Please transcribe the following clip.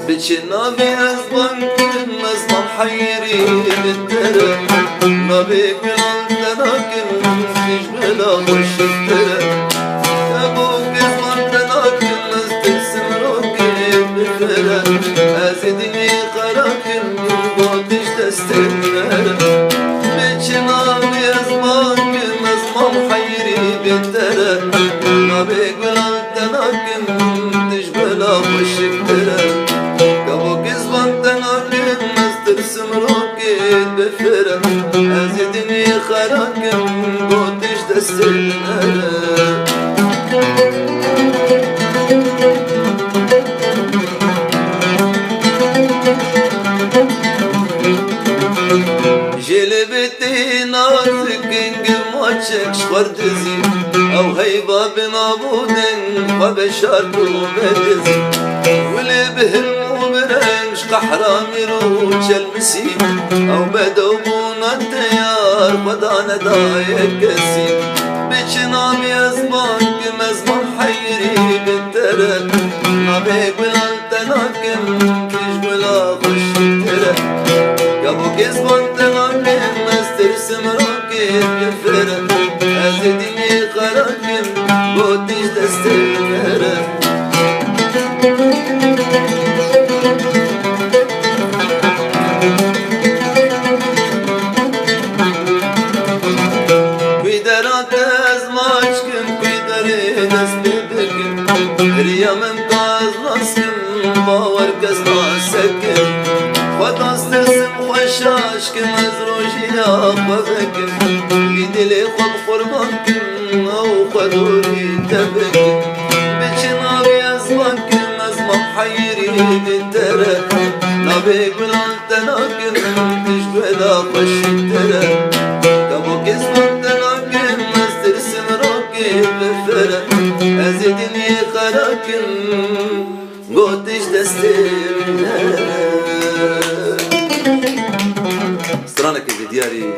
بچنا بی ازبان کن مزمم حیری بتره نبی گلال تناکن تیج بلا خوشتره ابو گزمان تناکن از ترسم روکی بفره از دینی خراکن باتش دستنره بچنا بی ازبان کن مزمم حیری بتره نبی گلال تناکن تیج بلا خوشتره ترسم روكيت بفرم أزيدني خراكم قدش دستنا جلبتي نازك انقماتشك شخرت زين أو هيبا بنابودن وبشارك وبدزين واللي بهم وبرمش قحرامي روش المسيب أو بدوبونا التيار ودانا دايك كسيب بچنامي أزمان كم أزمان حيري بالترك نبيك بالانتناكم كيش بلا خش الترك قبو كزبان تناكم استرسم روكيت بفرك أزديني خراكم بوديش دستنرك ريا من قاز نسكن باور كسنا سكن خداس ترسم خشاش كم ازروجي اخوذكن يدلي خب قربانكن او خدوري تبكن بچنا بيزبانكن ازمم حيري بالترك نبيك بالانتناكن تشبلا خشي الترك كابو كزبان تناكن مسترسم روكي بفرك أزيدني خراكن قدش دستنا. استرانك في دياري